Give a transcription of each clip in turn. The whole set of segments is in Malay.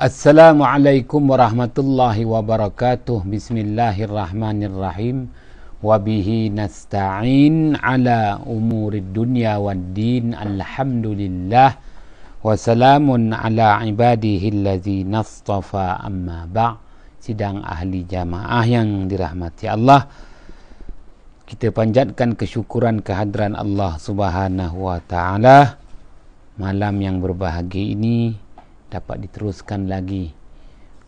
Assalamualaikum warahmatullahi wabarakatuh. Bismillahirrahmanirrahim. Wabihi nasta'in ala umurid dunya wad din. Alhamdulillah. Wassalamun ala ibadihi allazi nastafa amma ba'. Sidang ahli jamaah yang dirahmati Allah, kita panjatkan kesyukuran kehadiran Allah Subhanahu wa ta'ala. Malam yang berbahagia ini dapat diteruskan lagi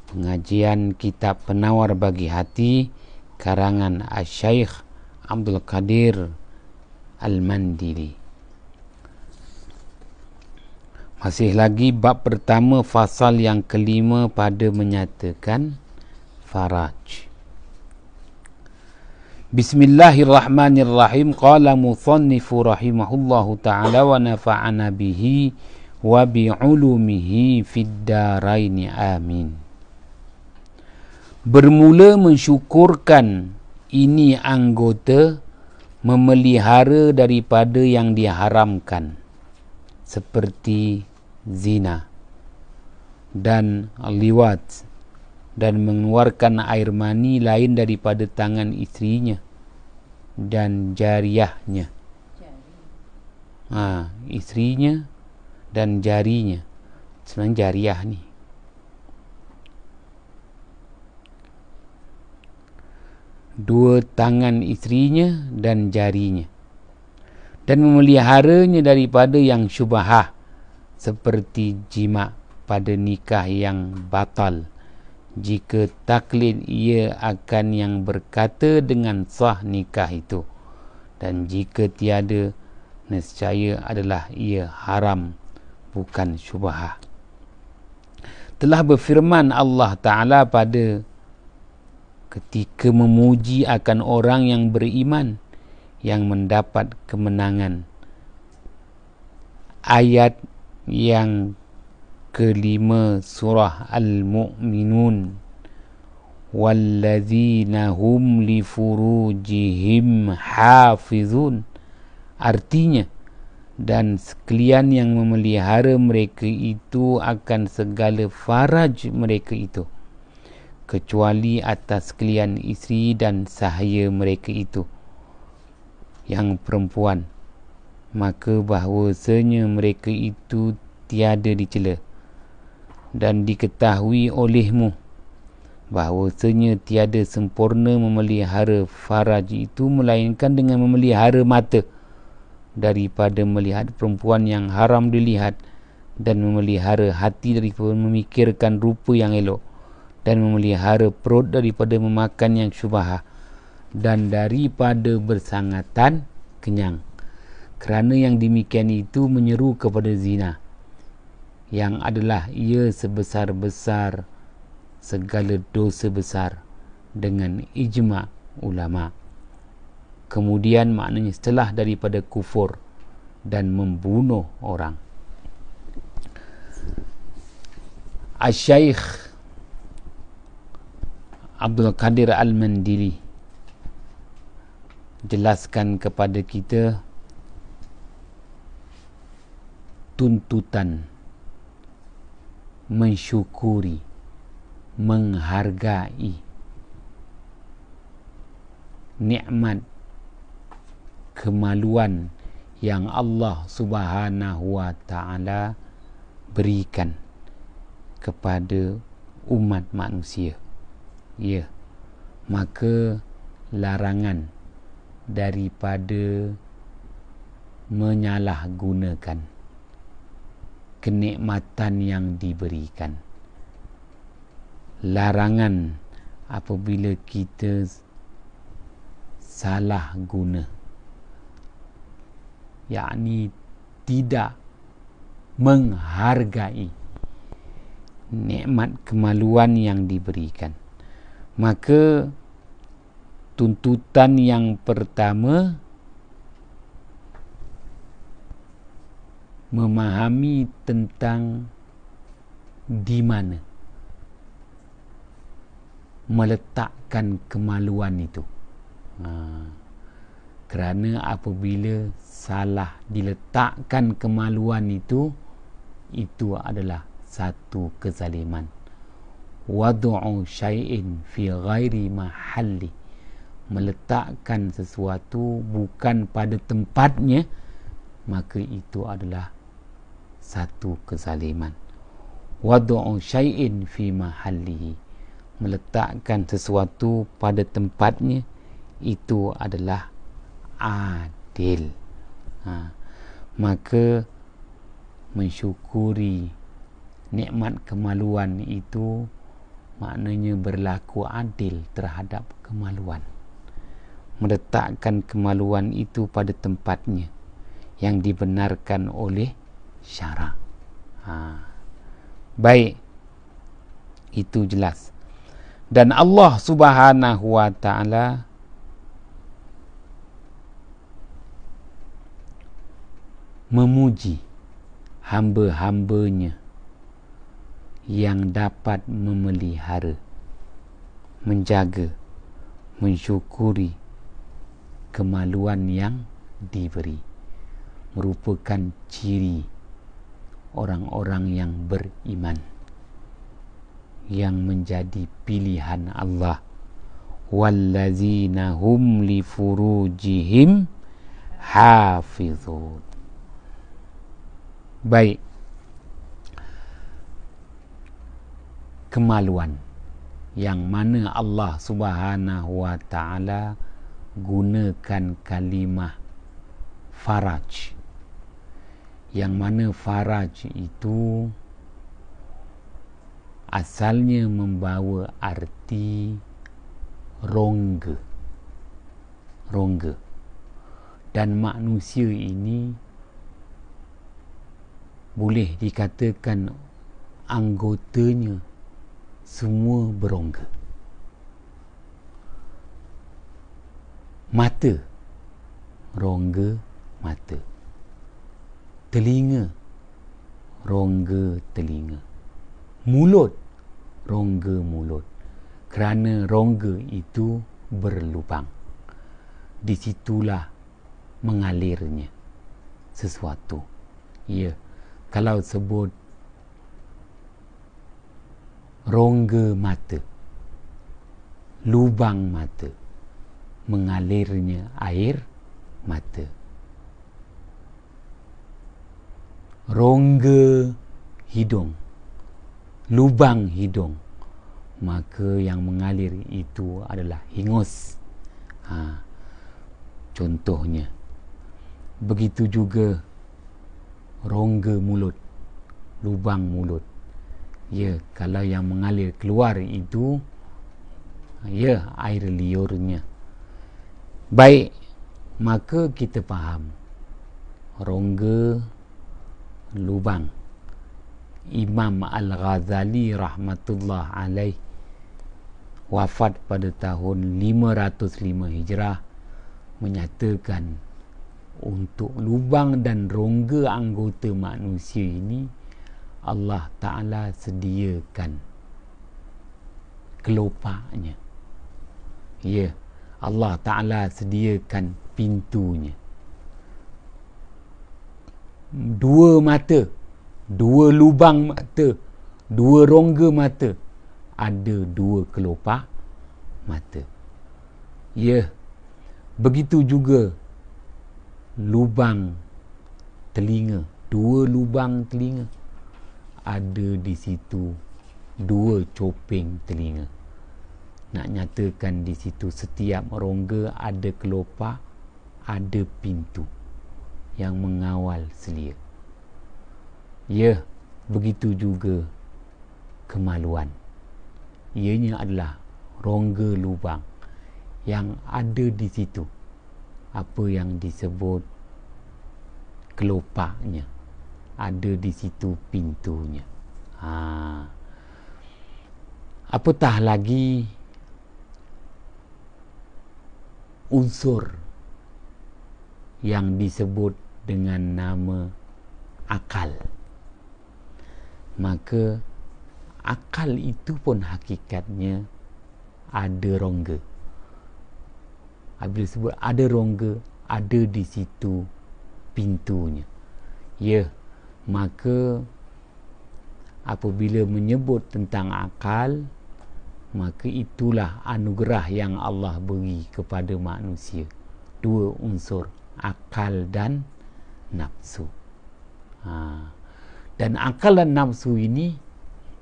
pengajian kitab Penawar Bagi Hati karangan Asy-Syaikh Abdul Qadir Al-Mandili. Masih lagi bab pertama, fasal yang kelima pada menyatakan faraj. Bismillahirrahmanirrahim. Qala musannifu rahimahullahu ta'ala wa nafa'ana bihi wa bi'ulumihi fid daraini amin. Bermula mensyukurkan ini anggota memelihara daripada yang diharamkan seperti zina dan liwat dan mengeluarkan air mani lain daripada tangan isterinya dan jariahnya. Isterinya dan jarinya. Sebenarnya jariah ni. Dua tangan isterinya dan jarinya. Dan memeliharanya daripada yang syubhah seperti jima pada nikah yang batal. Jika taklid ia akan yang berkata dengan sah nikah itu. Dan jika tiada, nescaya adalah ia haram, bukan syubhah. Telah berfirman Allah Ta'ala pada ketika memuji akan orang yang beriman yang mendapat kemenangan. Ayat yang kelima surah Al-Mu'minun. Walladzina hum li furujihim hafizun. Artinya, dan sekalian yang memelihara mereka itu akan segala faraj mereka itu, kecuali atas sekalian isteri dan sahaya mereka itu yang perempuan, maka bahawasanya mereka itu tiada dicela. Dan diketahui olehmu bahawasanya tiada sempurna memelihara faraj itu melainkan dengan memelihara mata daripada melihat perempuan yang haram dilihat, dan memelihara hati daripada memikirkan rupa yang elok, dan memelihara perut daripada memakan yang syubhah, dan daripada bersangatan kenyang. Kerana yang demikian itu menyeru kepada zina, yang adalah ia sebesar-besar segala dosa besar dengan ijma' ulama'. Kemudian maknanya setelah daripada kufur dan membunuh orang. Asy-Syaikh Abdul Qadir Al-Mandili jelaskan kepada kita tuntutan mensyukuri, menghargai nikmat kemaluan yang Allah Subhanahu wa ta'ala berikan kepada umat manusia. Ya, maka larangan daripada menyalahgunakan kenikmatan yang diberikan. Larangan apabila kita salah guna, yakni tidak menghargai nikmat kemaluan yang diberikan. Maka tuntutan yang pertama, memahami tentang di mana meletakkan kemaluan itu. Kerana apabila salah diletakkan kemaluan itu adalah satu kezaliman. Wad'u syai'in fi ghairi mahalli, meletakkan sesuatu bukan pada tempatnya, maka itu adalah satu kezaliman. Wad'u syai'in fi mahallihi, meletakkan sesuatu pada tempatnya, itu adalah adil. Maka mensyukuri nikmat kemaluan itu maknanya berlaku adil terhadap kemaluan, meletakkan kemaluan itu pada tempatnya yang dibenarkan oleh syarak. Baik, itu jelas. Dan Allah Subhanahu wa ta'ala memuji hamba-hambanya yang dapat memelihara, menjaga, mensyukuri kemaluan yang diberi, merupakan ciri orang-orang yang beriman, yang menjadi pilihan Allah. Wallazina hum li furujihim hafizun. Baik, kemaluan yang mana Allah Subhanahu wa ta'ala gunakan kalimah faraj, yang mana faraj itu asalnya membawa arti rongga. Dan manusia ini boleh dikatakan anggotanya semua berongga. Mata, rongga mata. Telinga, rongga telinga. Mulut, rongga mulut. Kerana rongga itu berlubang, disitulah mengalirnya sesuatu. Ya, kalau sebut rongga mata, lubang mata, mengalirnya air mata. Rongga hidung, lubang hidung, maka yang mengalir itu adalah hingus. Contohnya. Begitu juga rongga mulut, lubang mulut. Ya, kalau yang mengalir keluar itu, ya, air liurnya. Baik, maka kita faham rongga, lubang. Imam Al-Ghazali rahmatullah alaih wafat pada tahun 505 Hijrah menyatakan untuk lubang dan rongga anggota manusia ini Allah Ta'ala sediakan kelopaknya. Ya, Allah Ta'ala sediakan pintunya. Dua mata, dua lubang mata, dua rongga mata, ada dua kelopak mata. Ya, begitu juga lubang telinga, dua lubang telinga, ada di situ dua copeng telinga. Nak nyatakan di situ setiap rongga ada kelopak, ada pintu yang mengawal selia. Ya, begitu juga kemaluan. Ianya adalah rongga lubang yang ada di situ apa yang disebut kelopaknya, ada di situ pintunya. Apatah lagi unsur yang disebut dengan nama akal. Maka akal itu pun hakikatnya ada rongga. Apabila disebut ada rongga, ada di situ pintunya. Ya, maka apabila menyebut tentang akal, maka itulah anugerah yang Allah beri kepada manusia. Dua unsur, akal dan nafsu. Dan akal dan nafsu ini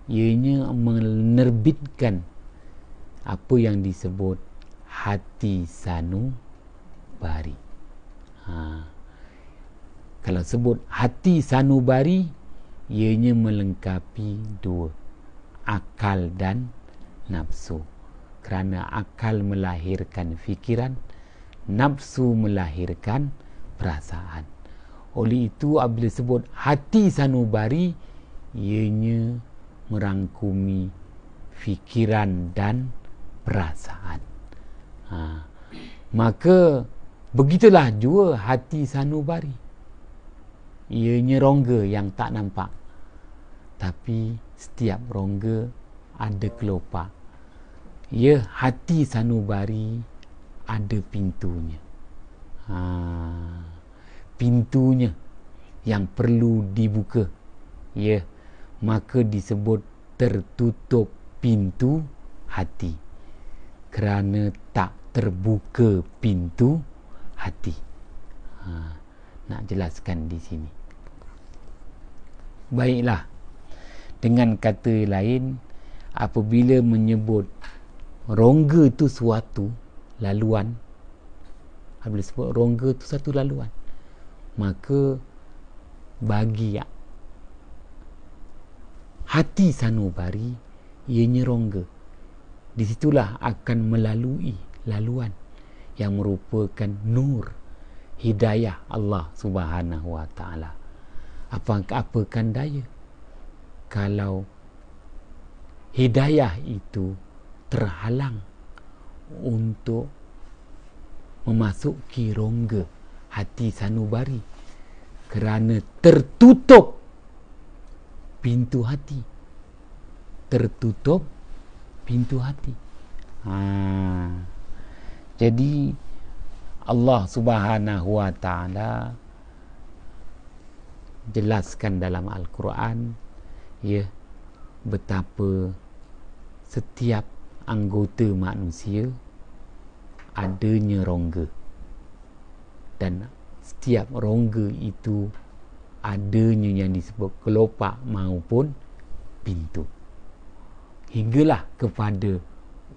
ianya menerbitkan apa yang disebut hati sanubari. Kalau sebut hati sanubari, ianya melengkapi dua, akal dan nafsu. Kerana akal melahirkan fikiran, nafsu melahirkan perasaan. Oleh itu apabila sebut hati sanubari, ianya merangkumi fikiran dan perasaan. Maka begitulah jua hati sanubari. Ianya rongga yang tak nampak, tapi setiap rongga ada kelopak. Ya, hati sanubari ada pintunya. Pintunya yang perlu dibuka. Ya, maka disebut tertutup pintu hati, kerana tak terbuka pintu hati. Nak jelaskan di sini. Baiklah, dengan kata lain, apabila menyebut rongga itu suatu laluan, apabila sebut rongga itu satu laluan, maka bagi hati sanubari, ianya rongga. Di situlah akan melalui laluan yang merupakan nur hidayah Allah Subhanahu wa ta'ala. Apakan daya kalau hidayah itu terhalang untuk memasuki rongga hati sanubari, kerana tertutup pintu hati. Tertutup pintu hati. Jadi Allah Subhanahu wa ta'ala jelaskan dalam Al-Quran, ya, betapa setiap anggota manusia adanya rongga, dan setiap rongga itu adanya yang disebut kelopak maupun pintu, hinggalah kepada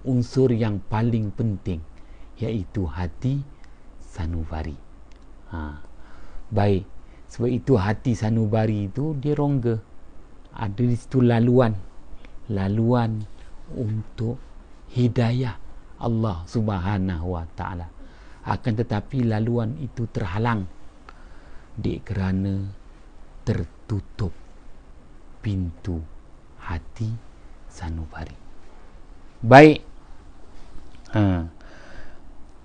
unsur yang paling penting, iaitu hati sanubari. Baik, sebab itu hati sanubari itu dia rongga. Ada di situ laluan untuk hidayah Allah Subhanahu wa ta'ala. Akan tetapi laluan itu terhalang kerana tertutup pintu hati sanubari. Baik,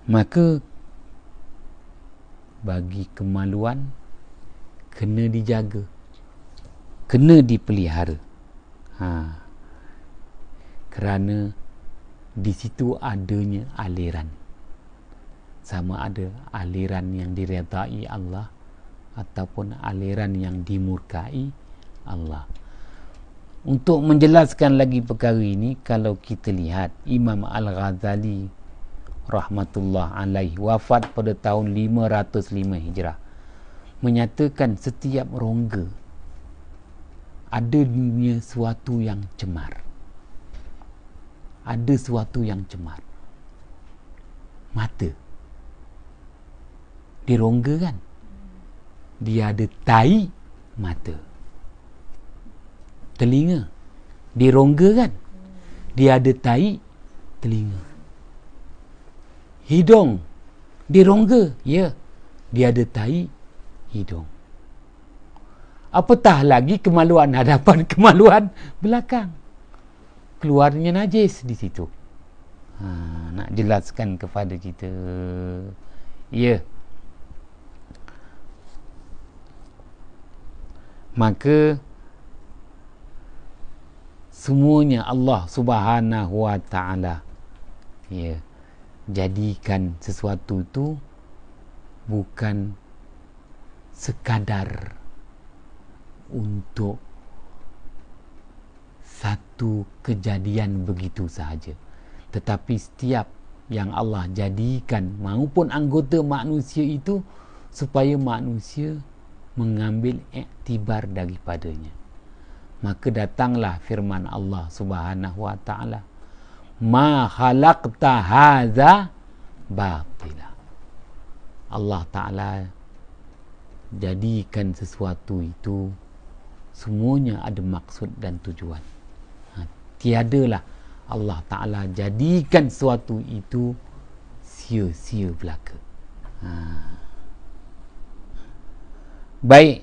maka bagi kemaluan kena dijaga, kena dipelihara. Kerana di situ adanya aliran, sama ada aliran yang diredai Allah ataupun aliran yang dimurkai Allah. Untuk menjelaskan lagi perkara ini, kalau kita lihat Imam Al-Ghazali rahmatullah alaih, wafat pada tahun 505 Hijrah, menyatakan setiap rongga adanya sesuatu yang cemar. Ada sesuatu yang cemar. Mata di rongga kan, dia ada tai mata. Telinga di rongga kan, dia ada tai telinga. Hidung di rongga, ya, dia ada tai hidung. Apatah lagi kemaluan hadapan, kemaluan belakang, keluarnya najis di situ. Nak jelaskan kepada kita, ya. Maka semuanya Allah Subhanahu wa ta'ala, ya, jadikan sesuatu itu bukan sekadar untuk suatu kejadian begitu sahaja, tetapi setiap yang Allah jadikan maupun anggota manusia itu supaya manusia mengambil iktibar daripadanya. Maka datanglah firman Allah Subhanahu wa taala, ma khalaqta hadza batila. Allah taala jadikan sesuatu itu semuanya ada maksud dan tujuan. Tiadalah Allah taala jadikan sesuatu itu sia-sia belaka. Baik,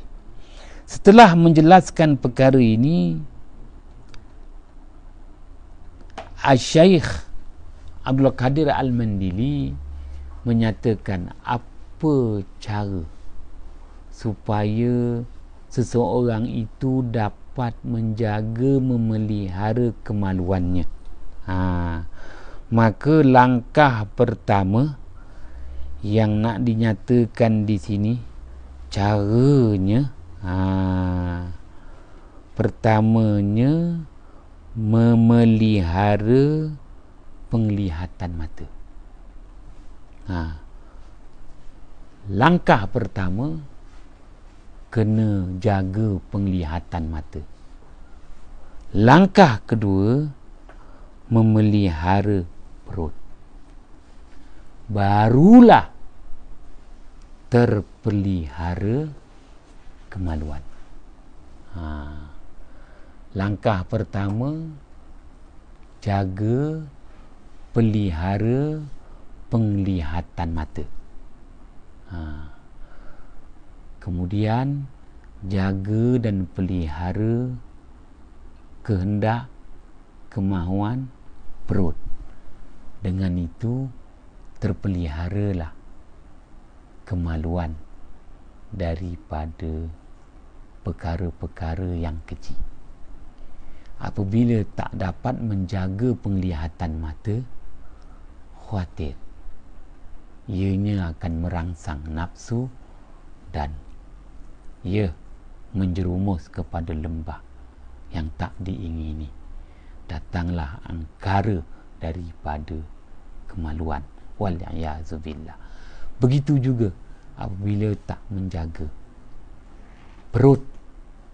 setelah menjelaskan perkara ini, Asy-Syaikh Abdul Qadir Al-Mandili menyatakan apa cara supaya seseorang itu dapat menjaga, memelihara kemaluannya. Maka langkah pertama yang nak dinyatakan di sini, caranya, pertamanya memelihara penglihatan mata. Langkah pertama, kena jaga penglihatan mata. Langkah kedua, memelihara perut. Barulah terpelihara kemaluan. Langkah pertama, jaga, pelihara penglihatan mata. Kemudian jaga dan pelihara kehendak, kemahuan perut. Dengan itu terpeliharalah kemaluan daripada perkara-perkara yang kecil. Apabila tak dapat menjaga penglihatan mata, khawatir ianya akan merangsang nafsu dan ia menjerumus kepada lembah yang tak diingini. Datanglah angkara daripada kemaluan. Wal-'iyazubillah. Begitu juga apabila tak menjaga perut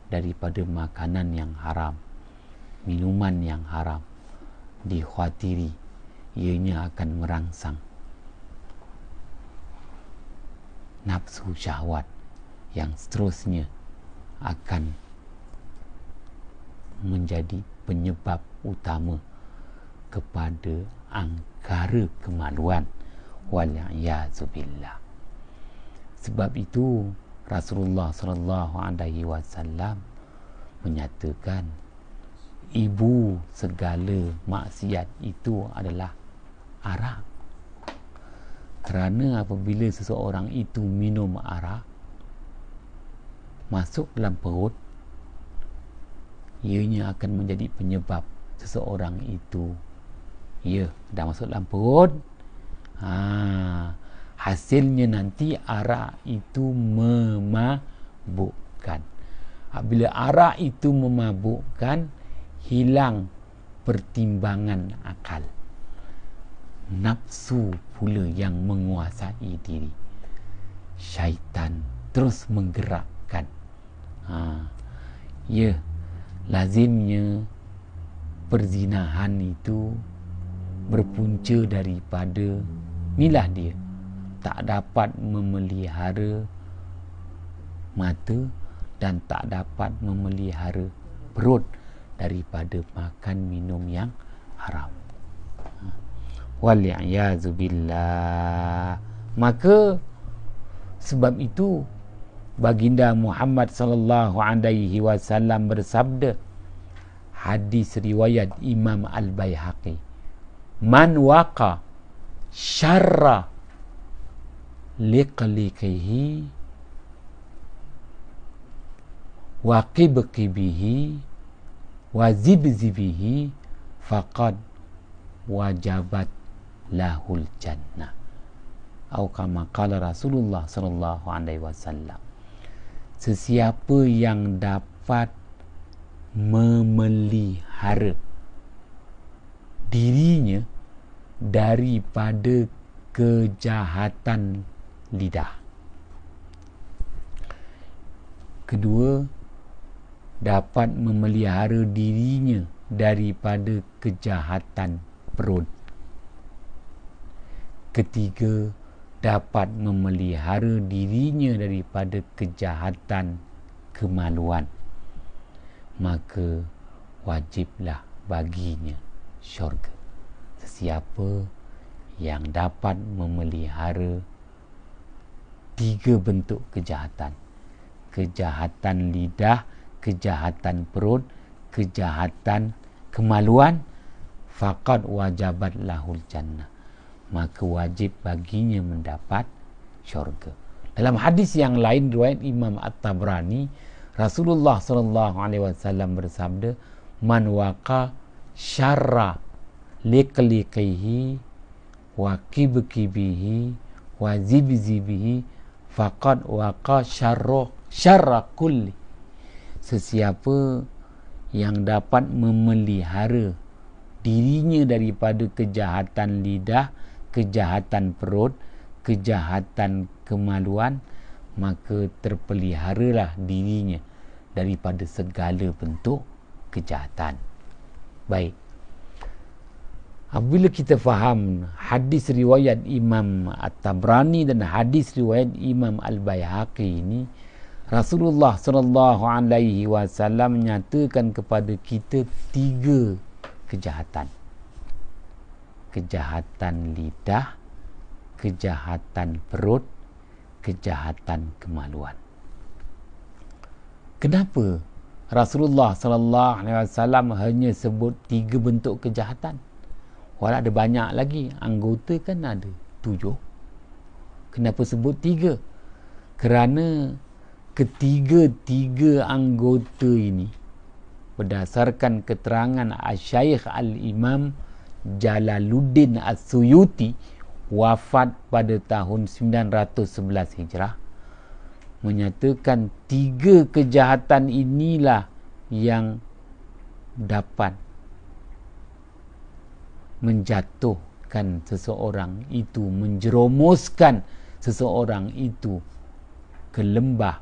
daripada makanan yang haram, minuman yang haram, dikhawatiri ianya akan merangsang nafsu syahwat yang seterusnya akan menjadi penyebab utama kepada angkara kemaluan. Wal-'iyazubillah. Sebab itu Rasulullah sallallahu alaihi wasallam menyatakan ibu segala maksiat itu adalah arak. Kerana apabila seseorang itu minum arak masuk dalam perut, ianya akan menjadi penyebab seseorang itu dah masuk dalam perut. Hasilnya nanti arak itu memabukkan. Bila arak itu memabukkan, hilang pertimbangan akal, nafsu pula yang menguasai diri, syaitan terus menggerakkan. Lazimnya perzinahan itu berpunca daripada inilah dia, tak dapat memelihara mata dan tak dapat memelihara perut daripada makan minum yang haram. Wal-'iyazubillah. Maka sebab itu baginda Muhammad sallallahu alaihi wasallam bersabda, hadis riwayat Imam Al-Baihaqi, man waqa syarra liqliqihi wa qibqibihi wa zibzibihi faqad wajabat lahul jannah, atau kama qala Rasulullah sallallahu alaihi wasallam. Sesiapa yang dapat memelihara dirinya daripada kejahatan lidah. Kedua, dapat memelihara dirinya daripada kejahatan perut. Ketiga, dapat memelihara dirinya daripada kejahatan kemaluan. Maka wajiblah baginya syurga. Sesiapa yang dapat memelihara 3 bentuk kejahatan: kejahatan lidah, kejahatan perut, kejahatan kemaluan, faqad wajabat lahul jannah, maka wajib baginya mendapat syurga. Dalam hadis yang lain riwayat Imam At-Tabrani, Rasulullah SAW bersabda, man waqa syarra liqliqihi wa kibkibihi wa zibzibihi faqad waqa syarra kulli. Sesiapa yang dapat memelihara dirinya daripada kejahatan lidah, kejahatan perut, kejahatan kemaluan, maka terpeliharalah dirinya daripada segala bentuk kejahatan. Baik, apabila kita faham hadis riwayat Imam At-Tabrani dan hadis riwayat Imam Al-Baihaqi ini, Rasulullah SAW menyatakan kepada kita 3 kejahatan: kejahatan lidah, kejahatan perut, kejahatan kemaluan. Kenapa Rasulullah SAW hanya sebut 3 bentuk kejahatan? Walau ada banyak lagi, anggota kan ada 7. Kenapa sebut 3? Kerana ketiga-tiga anggota ini berdasarkan keterangan Asy-Syaikh Al-Imam Jalaluddin As-Suyuti, wafat pada tahun 911 Hijrah, menyatakan 3 kejahatan inilah yang dapat menjatuhkan seseorang itu, menjerumuskan seseorang itu ke lembah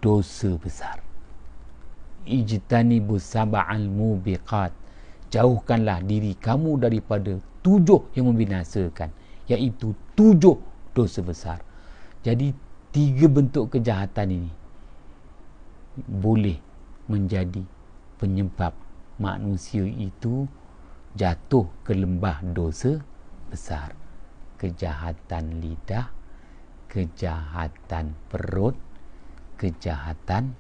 dosa besar. Ijtanibus sab'al mubiqat, jauhkanlah diri kamu daripada 7 yang membinasakan, iaitu 7 dosa besar. Jadi 3 bentuk kejahatan ini boleh menjadi penyebab manusia itu jatuh ke lembah dosa besar: kejahatan lidah, kejahatan perut, kejahatan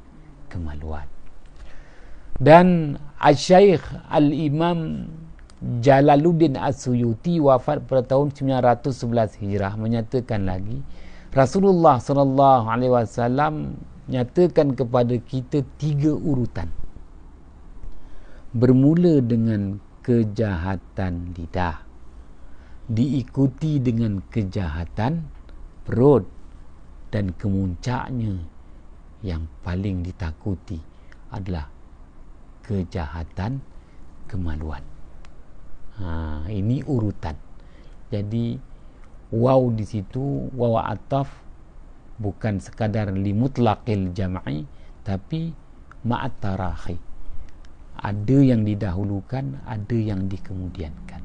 kemaluan. Dan Asy-Syaikh Al-Imam Jalaluddin As-Suyuti, wafat pada tahun 911 Hijrah, menyatakan lagi, Rasulullah SAW nyatakan kepada kita 3 urutan. Bermula dengan kejahatan lidah, diikuti dengan kejahatan perut, dan kemuncaknya yang paling ditakuti adalah kejahatan kemaluan. Ini urutan. Jadi waw di situ, waw ataf, bukan sekadar limutlaqil jam'i, tapi ma'at tarahi. Ada yang didahulukan, ada yang dikemudiankan.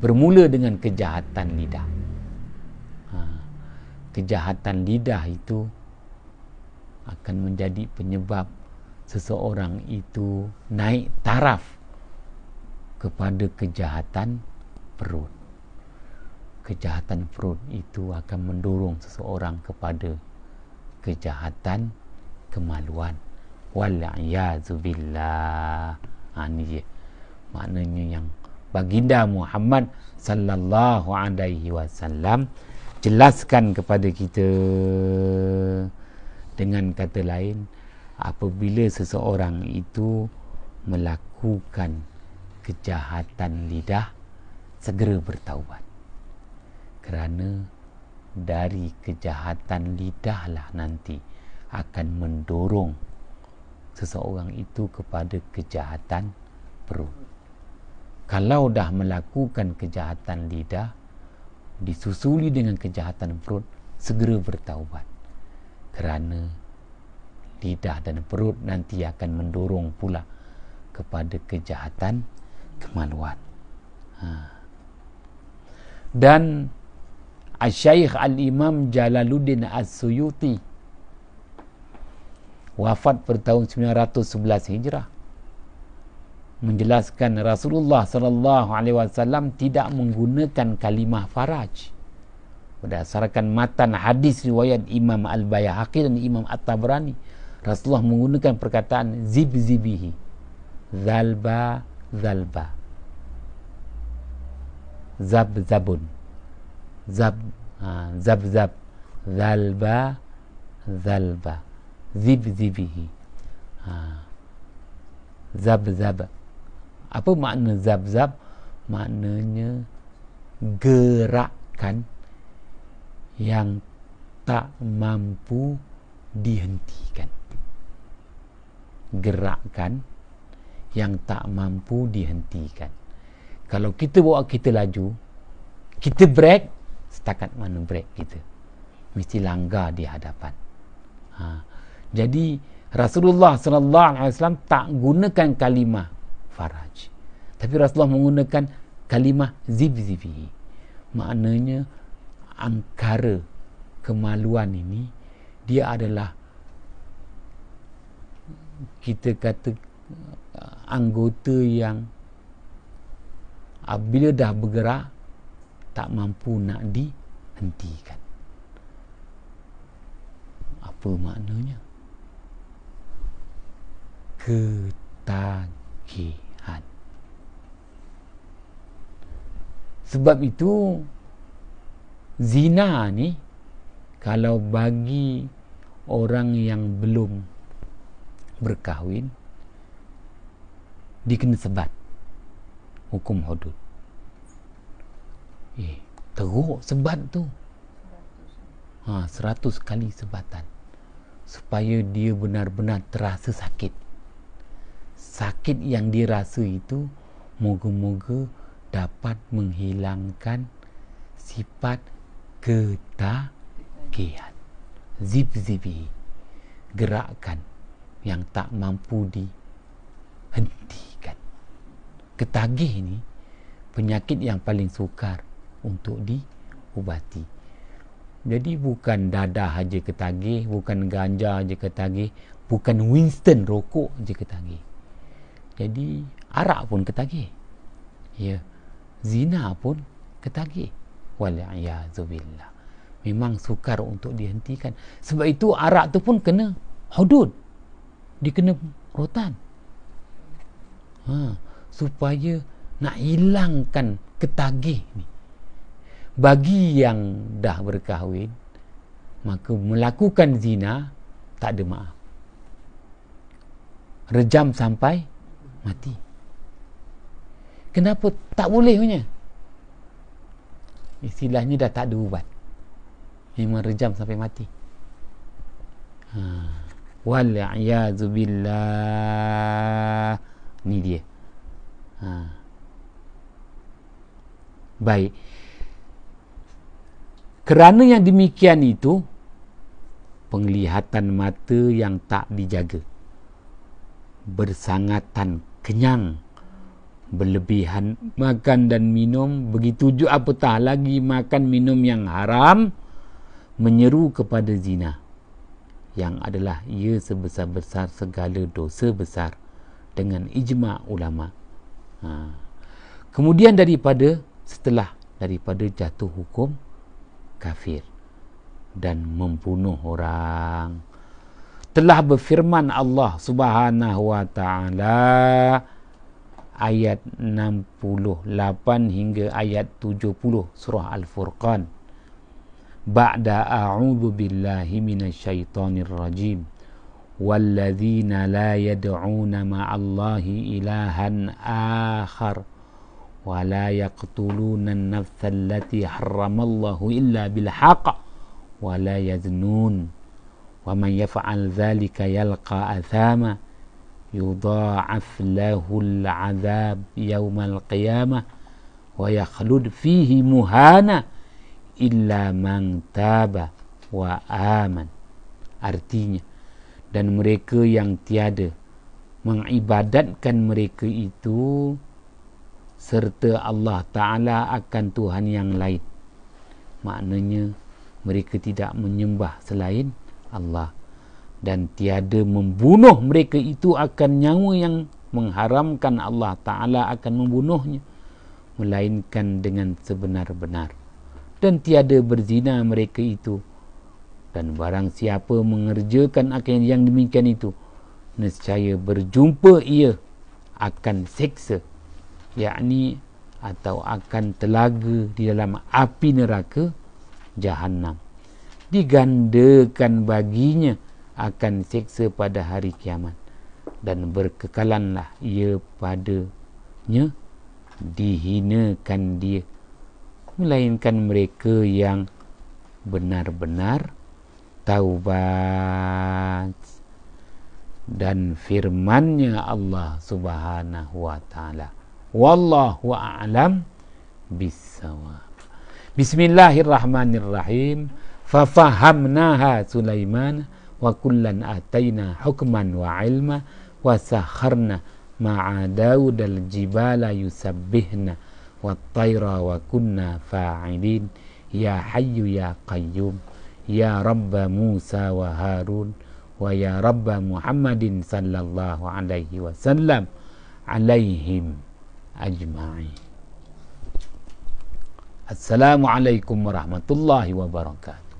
Bermula dengan kejahatan lidah. Kejahatan lidah itu akan menjadi penyebab seseorang itu naik taraf kepada kejahatan perut. Kejahatan perut itu akan mendorong seseorang kepada kejahatan kemaluan. Wal'iyazubillah. Ini je maknanya yang baginda Muhammad sallallahu alaihi wasallam jelaskan kepada kita. Dengan kata lain, apabila seseorang itu melakukan kejahatan lidah, segera bertaubat. Kerana dari kejahatan lidahlah nanti akan mendorong seseorang itu kepada kejahatan perut. Kalau dah melakukan kejahatan lidah disusuli dengan kejahatan perut, segera bertaubat, kerana lidah dan perut nanti akan mendorong pula kepada kejahatan kemaluan. Dan Asy-Syaikh Al-Imam Jalaluddin As-Suyuti wafat pada tahun 911 Hijrah menjelaskan Rasulullah sallallahu alaihi wasallam tidak menggunakan kalimah faraj. Berdasarkan matan hadis riwayat Imam Al-Baihaqi dan Imam At-Tabrani, Rasulullah menggunakan perkataan zib-zibihi, zalba zalba, zab-zabun, zab-zab, zalba zalba, zib-zibihi, zab-zab. Apa makna zab-zab? Maknanya gerakan yang tak mampu dihentikan. Gerakan yang tak mampu dihentikan. Kalau kita bawa kita laju, kita brake, setakat mana brake kita? Mesti langgar di hadapan. Jadi Rasulullah sallallahu alaihi wasallam tak gunakan kalimah faraj, tapi Rasulullah menggunakan kalimah zib-zibihi. Maknanya angkara kemaluan ini, dia adalah, kita kata, anggota yang bila dah bergerak tak mampu nak dihentikan. Apa maknanya? Ketagihan. Sebab itu zina ni, kalau bagi orang yang belum berkahwin, dikena sebat hukum hudud. Teruk sebat tu. 100 kali sebatan, supaya dia benar-benar terasa sakit. Sakit yang dirasa itu moga-moga dapat menghilangkan sifat ketagihan. Zib-zibi, gerakan yang tak mampu dihentikan. Ketagih ni penyakit yang paling sukar untuk diubati. Jadi bukan dadah aja ketagih, bukan ganja aja ketagih, bukan Winston rokok aja ketagih. Jadi arak pun ketagih. Ya, zina pun ketagih. Wal'iyazubillah. Memang sukar untuk dihentikan. Sebab itu arak tu pun kena hudud, dikena rotan. Supaya nak hilangkan ketagih ni. Bagi yang dah berkahwin, maka melakukan zina tak ada maaf. Rejam sampai mati. Kenapa tak boleh punya? Istilahnya dah tak ada ubat. Memang rejam sampai mati. Wal'iyazubillah. Ni dia. Baik. Kerana yang demikian itu, penglihatan mata yang tak dijaga, bersangatan kenyang, berlebihan makan dan minum, begitu juga apatah lagi makan minum yang haram, menyeru kepada zina, yang adalah ia sebesar-besar segala dosa besar dengan ijma' ulama. Kemudian setelah daripada jatuh hukum kafir dan membunuh orang, telah berfirman Allah Subhanahu wa taala ayat 68 hingga ayat 70 surah Al-Furqan, ba'da a'udzu billahi minasyaitonir rajim, walladzina la yad'una ma'allahi ilahan akhar wa la yaqtuluna an-nafsa allati harramallahu illa bil haqq wa la yaznun wa man yaf'al dzalika yalqa athama yudha'af lahul 'adzab yaumal qiyamah wa yakhlud fihi muhana illa man taba wa aman. Artinya, dan mereka yang tiada mengibadatkan mereka itu serta Allah Ta'ala akan Tuhan yang lain. Maknanya mereka tidak menyembah selain Allah, dan tiada membunuh mereka itu akan nyawa yang mengharamkan Allah Ta'ala akan membunuhnya, melainkan dengan sebenar-benar. Dan tiada berzina mereka itu, dan barang siapa mengerjakan akan yang demikian itu, nescaya berjumpa ia akan seksa, yakni atau akan telaga di dalam api neraka Jahannam, digandakan baginya akan seksa pada hari kiamat, dan berkekalanlah ia padanya, dihinakan dia, melainkan mereka yang benar-benar taubat. Dan firman-Nya Allah Subhanahu wa taala, wallahu a'lam bissawab. Bismillahirrahmanirrahim. Fafahamnaha Sulaiman wa kullan ataina hukman wa ilma wa sakharna ma'a Daud al-jibala yusabbihna wa tayra wa kunna fa'ilin. Ya hayyu ya qayyum ya rabba Musa wa Harun wa ya rabba Muhammadin sallallahu alaihi wasallam alaihim ajma'in. Assalamualaikum warahmatullahi wabarakatuh.